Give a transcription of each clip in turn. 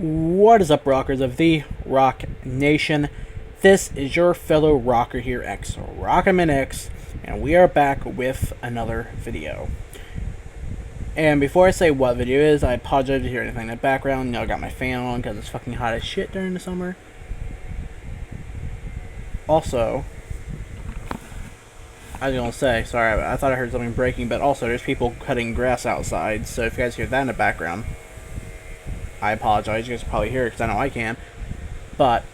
What is up, rockers of the Rock Nation? This is your fellow rocker here, X Rock'em X, and we are back with another video. And before I say what video it is, I apologize to hear anything in the background. You know, I got my fan on because it's fucking hot as shit during the summer. Also, I was gonna say, sorry, I thought I heard something breaking, but also there's people cutting grass outside, so if you guys hear that in the background, I apologize. You guys can probably hear it because I know I can. But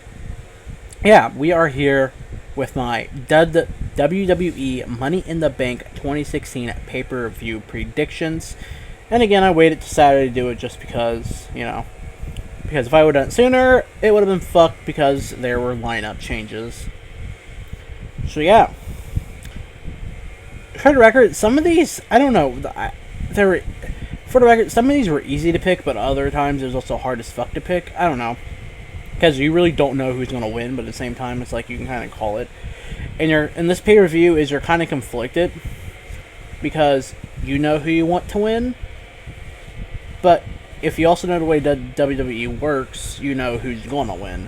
yeah, we are here with my WWE Money in the Bank 2016 pay-per-view predictions. And again, I waited to Saturday to do it just because, you know, because if I would have done it sooner, it would have been fucked because there were lineup changes. So yeah. For the record, some of these, I don't know, for the record, some of these were easy to pick, but other times it was also hard as fuck to pick. I don't know. Because you really don't know who's going to win, but at the same time, it's like you can kind of call it. And this pay-per-view is you're kind of conflicted. Because you know who you want to win. But if you also know the way that WWE works, you know who's going to win.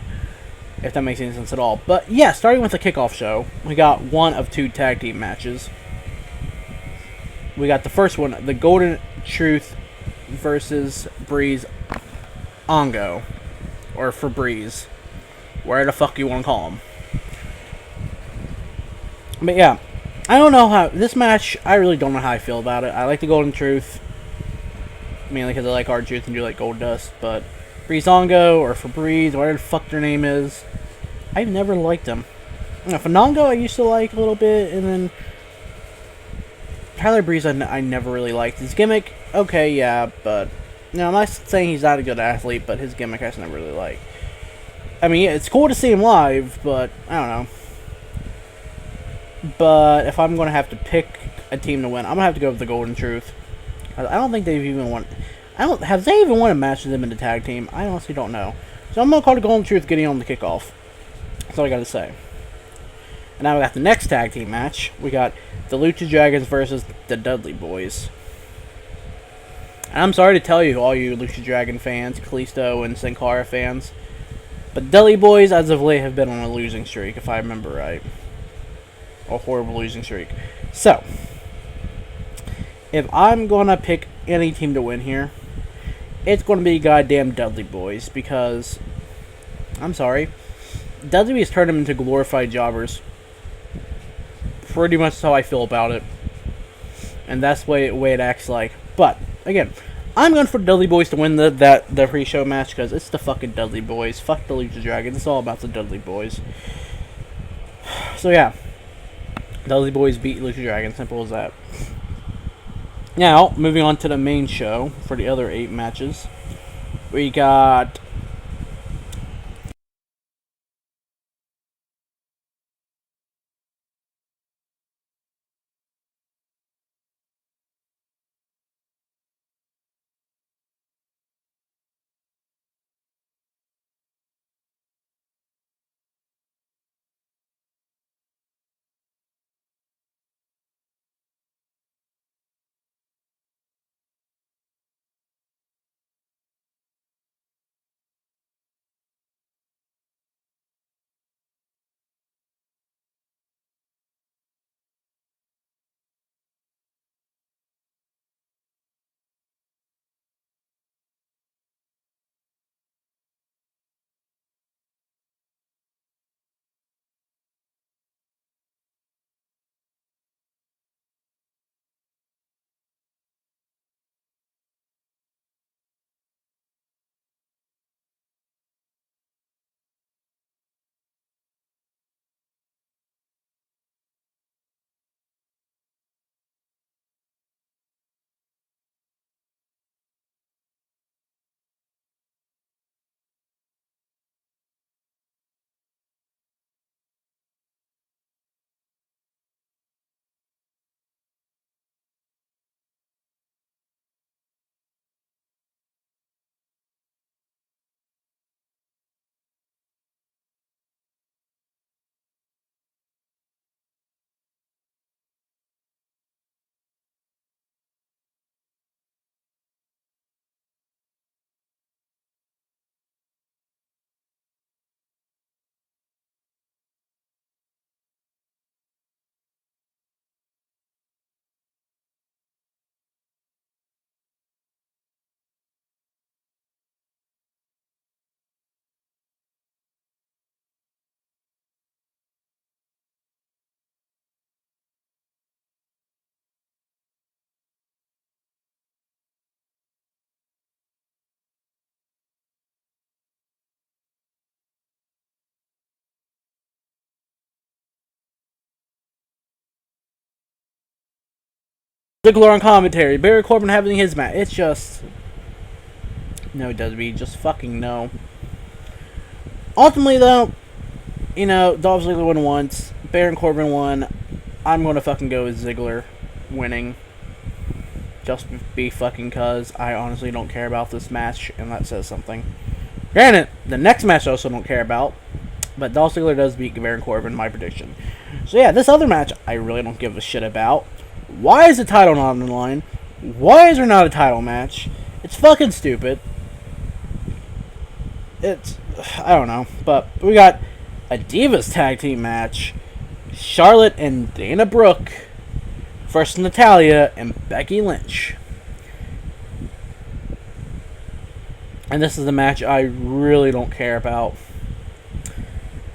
If that makes any sense at all. But yeah, starting with the kickoff show, we got one of two tag team matches. We got the first one, the Golden Truth versus Breezango. Or Febreze. Where the fuck you want to call them. But yeah, I don't know how, this match, I really don't know how I feel about it. I like the Golden Truth. Mainly because I like R-Truth and you like Gold Dust. But Breezango or Febreze, whatever the fuck their name is, I've never liked them. Fandango I used to like a little bit, and then Tyler Breeze, I never really liked. His gimmick, okay, yeah, but you know, I'm not saying he's not a good athlete, but his gimmick I just never really liked. I mean, yeah, it's cool to see him live, but I don't know. But if I'm going to have to pick a team to win, I'm going to have to go with the Golden Truth. I don't think they've even won. Have they even won a match with them in the tag team? I honestly don't know. So I'm going to call the Golden Truth getting on the kickoff. That's all I got to say. And now we got the next tag team match. We got the Lucha Dragons versus the Dudley Boyz. And I'm sorry to tell you, all you Lucha Dragon fans, Kalisto and Sin Cara fans, but Dudley Boyz, as of late, have been on a losing streak, if I remember right. A horrible losing streak. So, if I'm going to pick any team to win here, it's going to be goddamn Dudley Boyz, because, I'm sorry, Dudley has turned them into glorified jobbers. Pretty much how I feel about it. And that's the way it acts like. But, again, I'm going for the Dudley Boyz to win the pre-show match because it's the fucking Dudley Boyz. Fuck the Lucha Dragons. It's all about the Dudley Boyz. So, yeah. Dudley Boyz beat Lucha Dragons. Simple as that. Now, moving on to the main show for the other 8 matches. We got Ziggler on commentary. Baron Corbin having his match. It's just... No, WWE. Just fucking no. Ultimately, though, you know, Dolph Ziggler won once. Baron Corbin won. I'm going to fucking go with Ziggler winning. Just be fucking cuz. I honestly don't care about this match, and that says something. Granted, the next match I also don't care about. But Dolph Ziggler does beat Baron Corbin, my prediction. So yeah, this other match, I really don't give a shit about. Why is the title not on the line? Why is there not a title match? It's fucking stupid. It's... I don't know. But we got a Divas tag team match. Charlotte and Dana Brooke versus Natalya and Becky Lynch. And this is the match I really don't care about.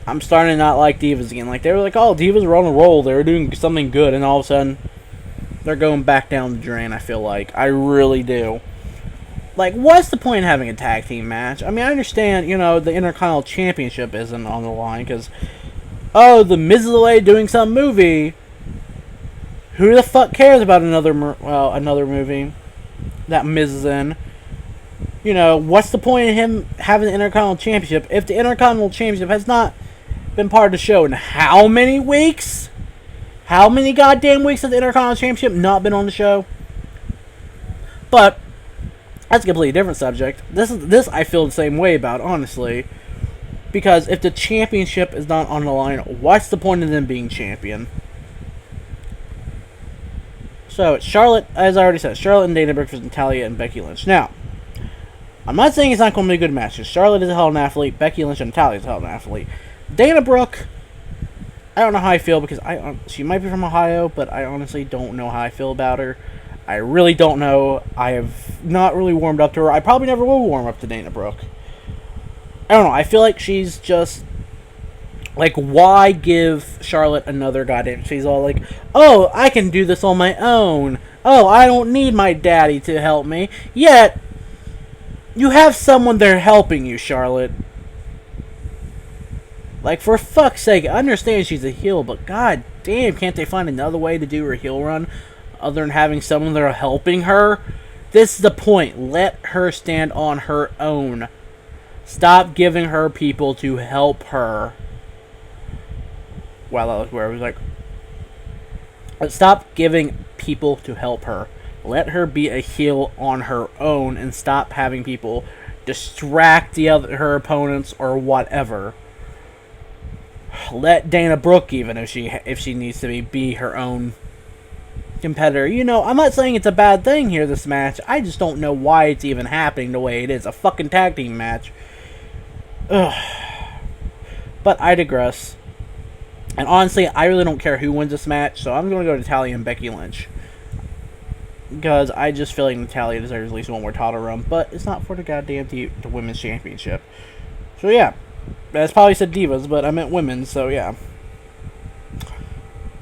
I'm starting to not like Divas again. Like, they were like, oh, Divas were on a roll. They were doing something good. And all of a sudden, they're going back down the drain, I feel like. I really do. Like, what's the point in having a tag team match? I mean, I understand, you know, the Intercontinental Championship isn't on the line. Because, oh, the Miz is away doing some movie. Who the fuck cares about another movie that Miz is in? You know, what's the point in him having the Intercontinental Championship if the Intercontinental Championship has not been part of the show in how many weeks? How many goddamn weeks has the Intercontinental Championship not been on the show? But that's a completely different subject. This I feel the same way about, honestly. Because if the championship is not on the line, what's the point of them being champion? So, it's Charlotte, as I already said, Charlotte and Dana Brooke versus Natalya and Becky Lynch. Now, I'm not saying it's not going to be a good match. Charlotte is a hell of an athlete. Becky Lynch and Natalya is a hell of an athlete. Dana Brooke, I don't know how I feel because she might be from Ohio, but I honestly don't know how I feel about her. I really don't know. I have not really warmed up to her. I probably never will warm up to Dana Brooke. I don't know. I feel like she's just... Like, why give Charlotte another goddamn... She's all like, oh, I can do this on my own. Oh, I don't need my daddy to help me. Yet, you have someone there helping you, Charlotte. Like, for fuck's sake, I understand she's a heel, but god damn, can't they find another way to do her heel run other than having someone there helping her? This is the point. Let her stand on her own. Stop giving her people to help her. Wow, that was where I was like... Stop giving people to help her. Let her be a heel on her own and stop having people distract her opponents or whatever. Let Dana Brooke, even if she needs to be her own competitor. You know, I'm not saying it's a bad thing here, this match. I just don't know why it's even happening the way it is. A fucking tag team match. Ugh. But I digress. And honestly, I really don't care who wins this match, so I'm going to go to Natalya and Becky Lynch. Because I just feel like Natalya deserves at least one more title run, but it's not for the goddamn the Women's Championship. So yeah. That's probably said Divas, but I meant women, so yeah.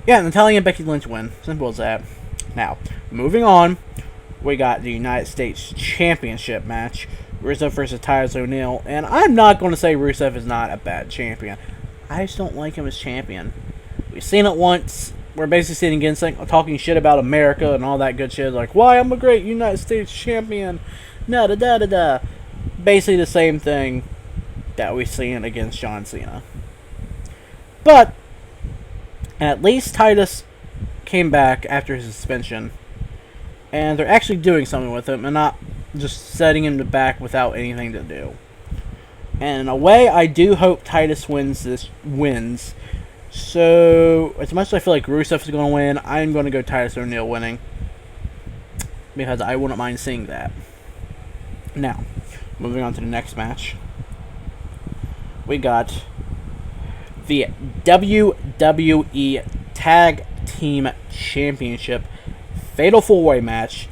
Yeah, Natalya and Becky Lynch win. Simple as that. Now, moving on, we got the United States Championship match. Rusev versus Titus O'Neil. And I'm not going to say Rusev is not a bad champion. I just don't like him as champion. We've seen it once. We're basically sitting against talking shit about America and all that good shit. Like, why I'm a great United States champion. Da-da-da-da-da. Basically the same thing that we've seen against John Cena. But at least Titus came back after his suspension. And they're actually doing something with him and not just setting him back without anything to do. And in a way, I do hope Titus wins. So, as much as I feel like Rusev is going to win, I'm going to go Titus O'Neil winning. Because I wouldn't mind seeing that. Now, moving on to the next match. We got the WWE Tag Team Championship Fatal 4-Way match.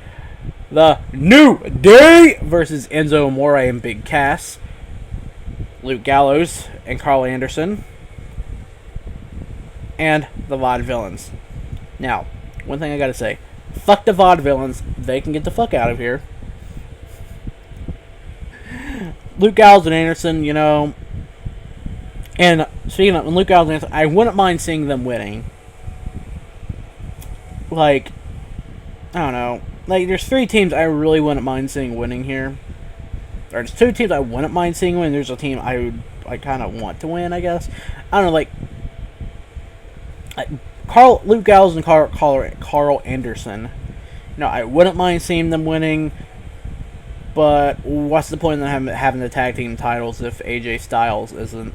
The New Day versus Enzo, Amore, and Big Cass. Luke Gallows and Karl Anderson. And the Vaudevillians. Now, one thing I gotta say. Fuck the Vaudevillians. They can get the fuck out of here. Luke Gallows and Anderson, you know... And speaking of Luke Gallows and Anderson, I wouldn't mind seeing them winning. Like, I don't know. Like, there's 3 teams I really wouldn't mind seeing winning here. There's 2 teams I wouldn't mind seeing win. There's a team I kind of want to win, I guess. I don't know, like Luke Gallows and Karl Anderson. You know, I wouldn't mind seeing them winning, but what's the point in them having the tag team titles if AJ Styles isn't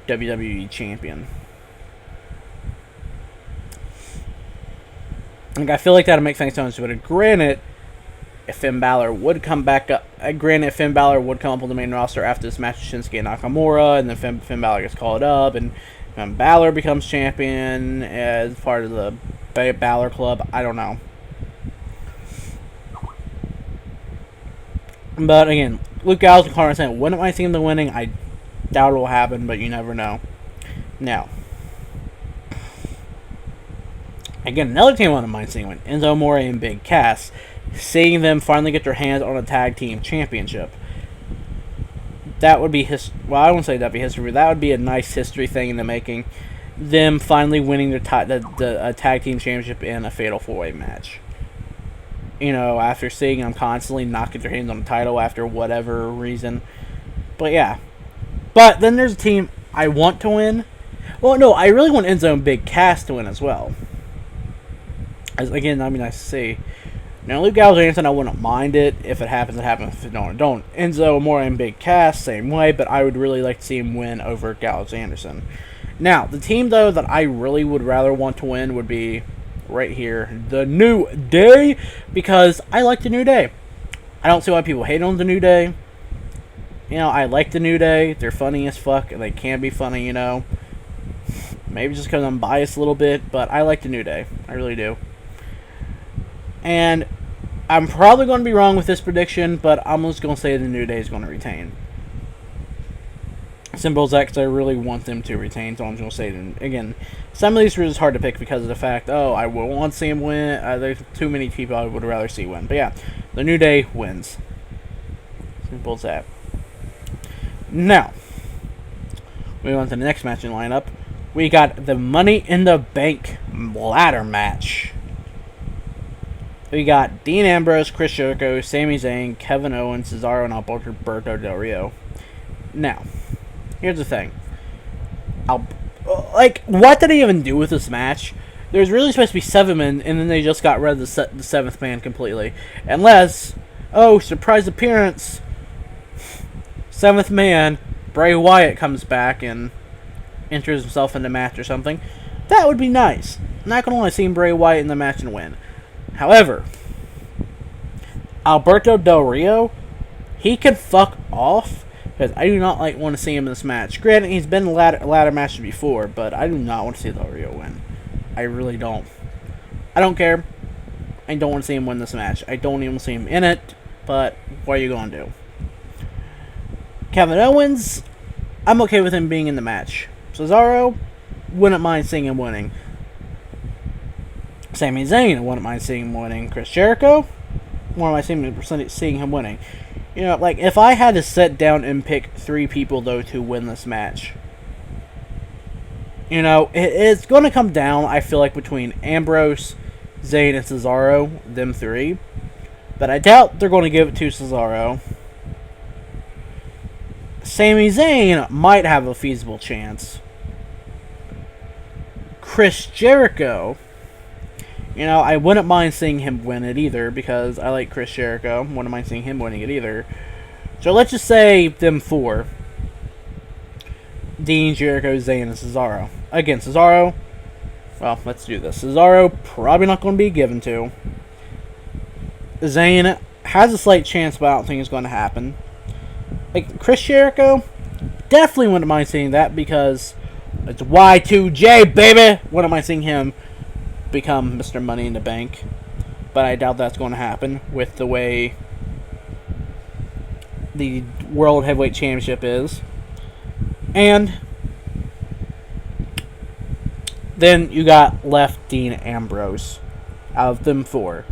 WWE champion? Like, I feel like that'll make things sense, but granted, if Finn Balor would come back up, granted, if Finn Balor would come up on the main roster after this match with Shinsuke Nakamura, and then Finn Balor gets called up, and Finn Balor becomes champion as part of the Balor Club, I don't know. But again, Luke Gallows and Karl Anderson, wouldn't mind seeing them winning. I doubt it will happen, but you never know. Now, again, another team I wouldn't mind seeing win, Enzo, Amore, and Big Cass. Seeing them finally get their hands on a tag team championship. That would be well, I won't say that'd be history, but that would be a nice history thing in the making. Them finally winning the tag team championship in a fatal 4-way match. You know, after seeing them constantly not get their hands on the title after whatever reason. But yeah. But then there's a team I want to win. Well, no, I really want Enzo and Big Cass to win as well. Again, that'd be nice to see. Now, Luke Gallows and Anderson, I wouldn't mind it. If it happens, it happens. If it don't, it don't. Enzo, Amore, and Big Cass, same way, but I would really like to see him win over Gallows and Anderson. Now, the team, though, that I really would rather want to win would be right here, the New Day, because I like the New Day. I don't see why people hate on the New Day. You know, I like the New Day. They're funny as fuck, and they can be funny, you know. Maybe just because I'm biased a little bit, but I like the New Day. I really do. And I'm probably going to be wrong with this prediction, but I'm just going to say the New Day is going to retain. Simple as that, because I really want them to retain, so I'm just going to say it. Again, some of these are just hard to pick because of the fact, I would want to see them win. There's too many people I would rather see win. But yeah, the New Day wins. Simple as that. Now, we on to the next match in lineup. We got the Money in the Bank ladder match. We got Dean Ambrose, Chris Jericho, Sami Zayn, Kevin Owens, Cesaro, and Alberto Del Rio. Now, here's the thing. What did they even do with this match? There's really supposed to be 7 men, and then they just got rid of the 7th man completely. Unless, surprise appearance, 7th man, Bray Wyatt comes back and enters himself in the match or something. That would be nice. I'm not going to want to see Bray Wyatt in the match and win. However, Alberto Del Rio, he could fuck off, because I do not want to see him in this match. Granted, he's been in ladder matches before, but I do not want to see Del Rio win. I really don't. I don't care. I don't want to see him win this match. I don't even see him in it, but what are you going to do? Kevin Owens, I'm okay with him being in the match. Cesaro, wouldn't mind seeing him winning. Sami Zayn, I wouldn't mind seeing him winning. Chris Jericho, wouldn't mind seeing him winning. You know, if I had to sit down and pick 3 people, though, to win this match, you know, it's going to come down, I feel like, between Ambrose, Zayn, and Cesaro, them 3. But I doubt they're going to give it to Cesaro. Sami Zayn might have a feasible chance. Chris Jericho, you know, I wouldn't mind seeing him win it either, because I like Chris Jericho. Wouldn't mind seeing him winning it either. So let's just say them 4. Dean, Jericho, Zayn, and Cesaro. Again, Cesaro, well, let's do this. Cesaro, probably not going to be given to. Zayn has a slight chance, but I don't think it's going to happen. Chris Jericho, definitely wouldn't mind seeing that, because it's Y2J, baby! Wouldn't mind seeing him become Mr. Money in the Bank, but I doubt that's going to happen with the way the World Heavyweight Championship is. And then you got left Dean Ambrose out of them 4.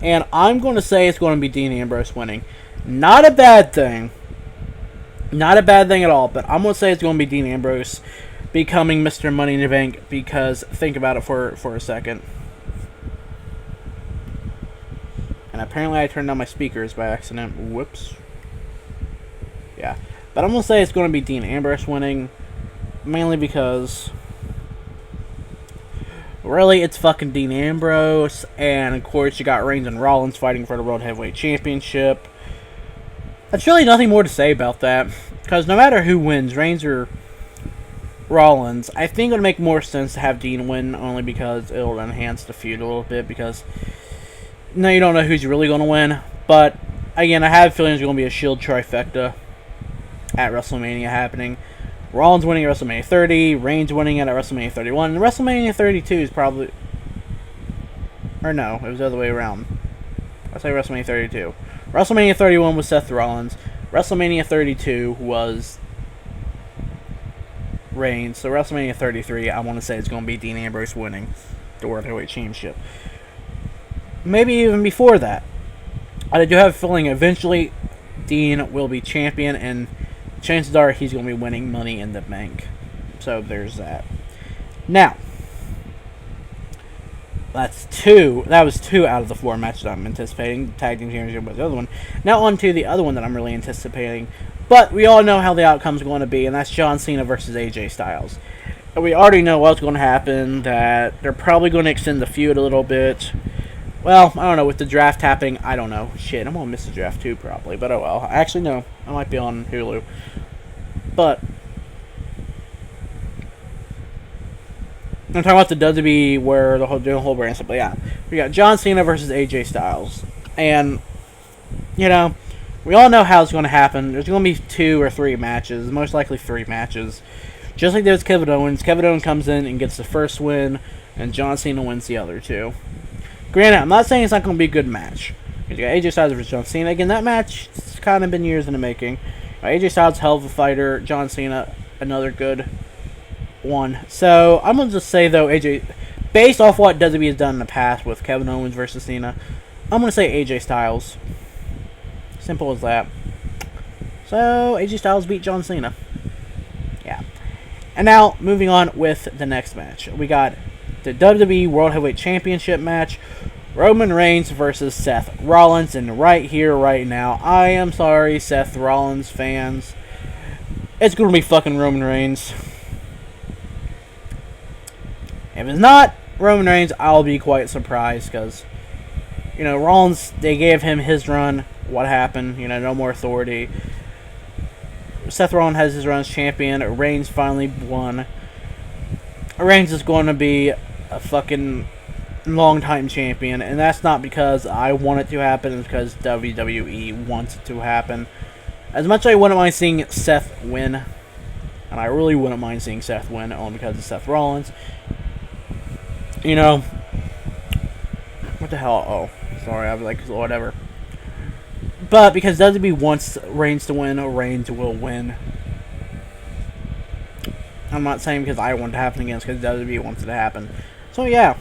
And I'm going to say it's going to be Dean Ambrose winning. Not a bad thing. Not a bad thing at all, but I'm going to say it's going to be Dean Ambrose becoming Mr. Money in the Bank, because think about it for a second. And apparently I turned down my speakers by accident. Whoops. Yeah. But I'm going to say it's going to be Dean Ambrose winning. Mainly because... really, it's fucking Dean Ambrose. And, of course, you got Reigns and Rollins fighting for the World Heavyweight Championship. That's really nothing more to say about that. Because no matter who wins, Reigns or Rollins, I think it would make more sense to have Dean win. Only because it'll enhance the feud a little bit. Because... no, you don't know who's really going to win. But, again, I have a feeling there's going to be a Shield trifecta at WrestleMania happening. Rollins winning at WrestleMania 30, Reigns winning at WrestleMania 31, and WrestleMania 32 is probably... or no, it was the other way around. I'll say WrestleMania 32. WrestleMania 31 was Seth Rollins. WrestleMania 32 was Reigns. So WrestleMania 33, I want to say it's going to be Dean Ambrose winning the World Heavyweight Championship. Maybe even before that. I do have a feeling eventually Dean will be champion, and chances are he's going to be winning Money in the Bank. So there's that. Now, that's two. That was 2 out of the 4 matches I'm anticipating. The Tag Team Championship was the other one. Now on to the other one that I'm really anticipating. But we all know how the outcome's going to be, and that's John Cena versus AJ Styles. And we already know what's going to happen, that they're probably going to extend the feud a little bit. Well, I don't know, with the draft happening, I don't know. Shit, I'm going to miss the draft too, probably. But oh well. Actually, no. I might be on Hulu. But I'm talking about the WWE where the whole brand stuff. But yeah, we got John Cena versus AJ Styles. And, you know, we all know how it's going to happen. There's going to be 2 or 3 matches. Most likely 3 matches. Just like there's Kevin Owens. Kevin Owens comes in and gets the first win. And John Cena wins the other 2. Granted, I'm not saying it's not going to be a good match. You got AJ Styles versus John Cena. Again, that match has kind of been years in the making. AJ Styles, hell of a fighter. John Cena, another good one. So, I'm going to just say, though, AJ... based off what WWE has done in the past with Kevin Owens versus Cena, I'm going to say AJ Styles. Simple as that. So, AJ Styles beat John Cena. Yeah. And now, moving on with the next match. We got the WWE World Heavyweight Championship match. Roman Reigns versus Seth Rollins. And right here, right now, I am sorry, Seth Rollins fans. It's going to be fucking Roman Reigns. If it's not Roman Reigns, I'll be quite surprised. Because, you know, Rollins, they gave him his run. What happened? You know, no more authority. Seth Rollins has his run as champion. Reigns finally won. Reigns is going to be a fucking long-time champion, and that's not because I want it to happen, it's because WWE wants it to happen. As much as I wouldn't mind seeing Seth win, and I really wouldn't mind seeing Seth win, only because of Seth Rollins, you know, what the hell, oh, sorry, I was like, whatever. But because WWE wants Reigns to win, Reigns will win. I'm not saying because I want it to happen again, it's because WWE wants it to happen. So yeah,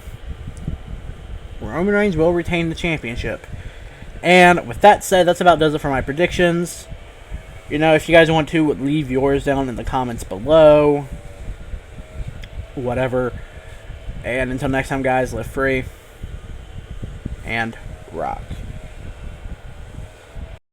Roman Reigns will retain the championship. And with that said, that's about does it for my predictions. You know, if you guys want to, leave yours down in the comments below. Whatever. And until next time, guys, live free and rock.